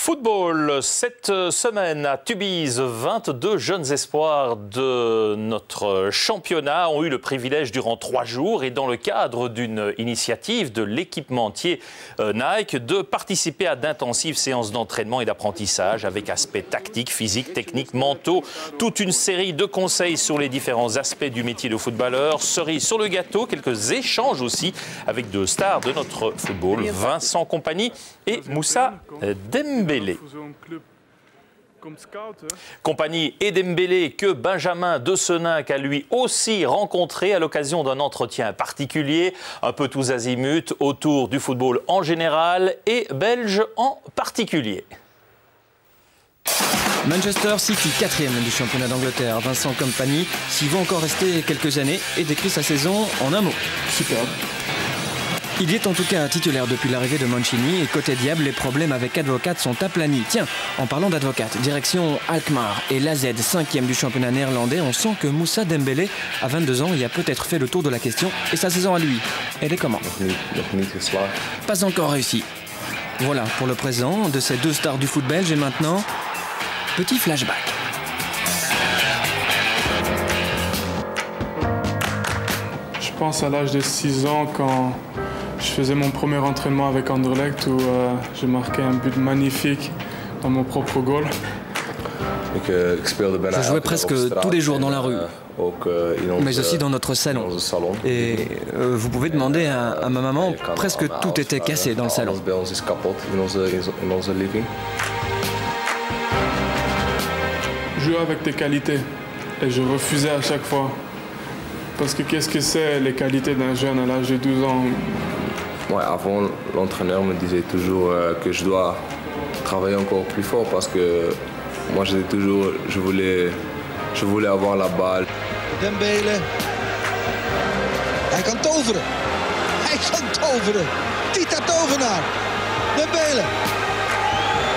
Football, cette semaine à Tubize, 22 jeunes espoirs de notre championnat ont eu le privilège durant 3 jours et dans le cadre d'une initiative de l'équipementier Nike de participer à d'intensives séances d'entraînement et d'apprentissage avec aspects tactiques, physiques, techniques, mentaux, toute une série de conseils sur les différents aspects du métier de footballeur, cerise sur le gâteau, quelques échanges aussi avec deux stars de notre football, Vincent Kompany et Moussa Dembélé. Kompany et Dembélé que Benjamin de Seninck a lui aussi rencontré à l'occasion d'un entretien particulier, un peu tous azimuts autour du football en général et belge en particulier. Manchester City, 4e du championnat d'Angleterre. Vincent Kompany s'y va encore rester quelques années et décrit sa saison en un mot. Superbe. Il y est en tout cas titulaire depuis l'arrivée de Mancini et côté diable, les problèmes avec Advocat sont aplanis. Tiens, en parlant d'Advocat, direction Alkmaar et l'AZ, 5e du championnat néerlandais, on sent que Moussa Dembélé, à 22 ans, y a peut-être fait le tour de la question. Et sa saison à lui, elle est comment? Pas encore réussi. Voilà pour le présent de ces deux stars du foot belge et maintenant, petit flashback. Je pense à l'âge de 6 ans quand je faisais mon premier entraînement avec Anderlecht où j'ai marqué un but magnifique dans mon propre goal. Je jouais presque tous les jours dans la rue, mais aussi dans notre salon. Et vous pouvez demander à ma maman, presque tout était cassé dans le salon. Jouer avec tes qualités et je refusais à chaque fois. Parce que qu'est-ce que c'est les qualités d'un jeune à l'âge de 12 ans? Ouais, avant, l'entraîneur me disait toujours que je dois travailler encore plus fort parce que moi, je voulais avoir la balle. Dembélé. Hij kan toveren. Hij kan toveren. Tita Tovenaar. Dembélé.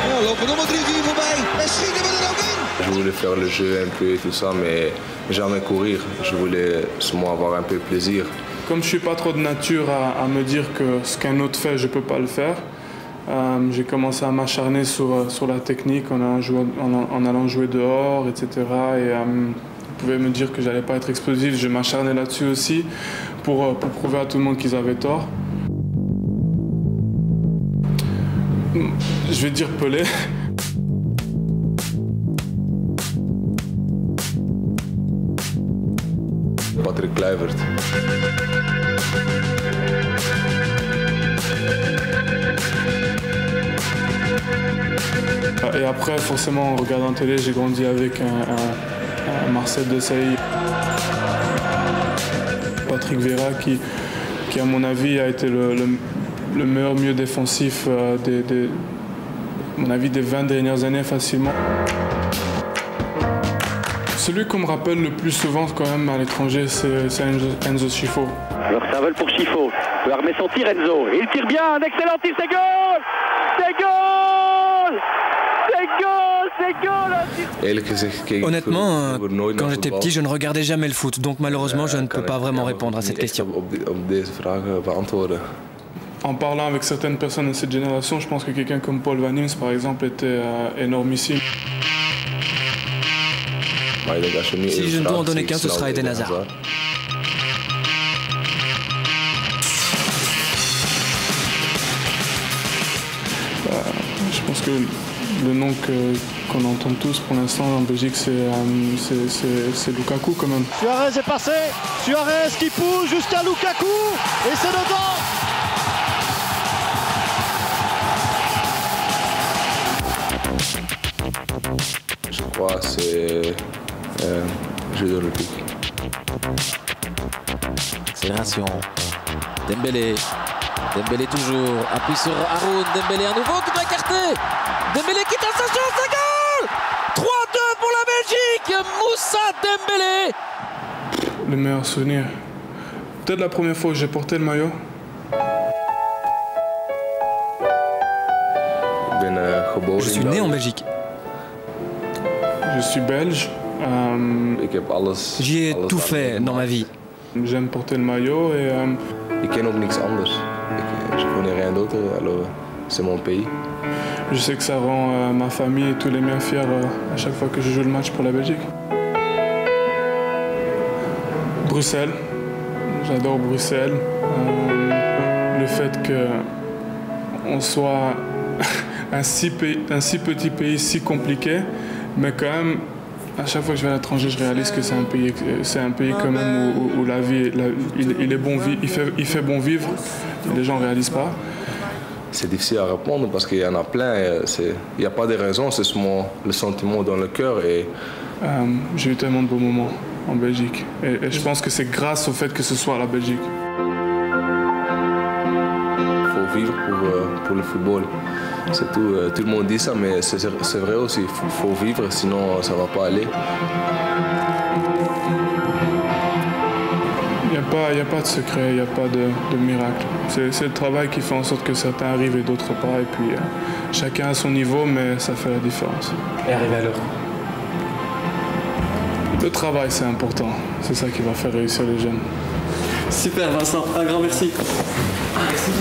Nou, lopen nog maar 3-4 voorbij. En schieten we er ook in. Je voulais faire le jeu un peu et tout ça, mais jamais courir. Je voulais seulement avoir un peu de plaisir. Comme je suis pas trop de nature à me dire que ce qu'un autre fait, je peux pas le faire, j'ai commencé à m'acharner sur la technique en allant jouer dehors, etc. Et vous pouvez me dire que j'allais pas être explosif, je m'acharnais là-dessus aussi pour prouver à tout le monde qu'ils avaient tort. Je vais dire Pelé. Patrick Kluivert. Et après, forcément, en regardant télé, j'ai grandi avec un Marcel Desailly. Patrick Vieira, qui à mon avis, a été le meilleur milieu défensif des 20 dernières années facilement. Celui qu'on me rappelle le plus souvent quand même à l'étranger, c'est Enzo Scifo. Alors ça vole pour Scifo. Il remet son tir, Enzo. Il tire bien, un excellent tir, c'est goal! C'est goal! C'est goal! Honnêtement, quand j'étais petit, je ne regardais jamais le foot, donc malheureusement, je ne peux pas vraiment répondre à cette question. En parlant avec certaines personnes de cette génération, je pense que quelqu'un comme Paul Van Imst, par exemple, était énormissime. Si je ne dois en donner qu'un, ce sera Eden Hazard. Je pense que le nom qu'on entend tous pour l'instant en Belgique, c'est Lukaku quand même. Suarez est passé, Suarez qui pousse jusqu'à Lukaku et c'est dedans. Je crois que c'est Jeux olympiques. Accélération. Dembélé. Dembélé toujours. Appuie sur Haroun. Dembélé à nouveau qui doit écarter. Dembélé qui tente sa chance. Un goal 3-2 pour la Belgique. Moussa Dembélé. Le meilleur souvenir. Peut-être la première fois que j'ai porté le maillot. Je suis né en Belgique. Je suis belge. J'y ai tout fait dans ma vie. J'aime porter le maillot et... Ik ken ook niks anders. Je connais rien d'autre. Alors c'est mon pays. Je sais que ça rend ma famille et tous les miens fiers à chaque fois que je joue le match pour la Belgique. Bruxelles, j'adore Bruxelles. Le fait qu'on soit un si petit pays, si compliqué, mais quand même, à chaque fois que je vais à l'étranger, je réalise que c'est un pays quand même où la vie, il est bon, il fait bon vivre. Les gens ne réalisent pas. C'est difficile à répondre parce qu'il y en a plein. Il n'y a pas de raison, c'est seulement le sentiment dans le cœur. J'ai eu tellement de beaux moments en Belgique. Et je pense que c'est grâce au fait que ce soit la Belgique. Il faut vivre pour le football. C'est tout. Tout le monde dit ça, mais c'est vrai aussi. Il faut vivre, sinon ça ne va pas aller. Il n'y a pas de secret, il n'y a pas de miracle. C'est le travail qui fait en sorte que certains arrivent et d'autres pas. Et puis chacun à son niveau, mais ça fait la différence. Et arriver à l'heure. Le travail, c'est important. C'est ça qui va faire réussir les jeunes. Super Vincent, un grand merci. Merci.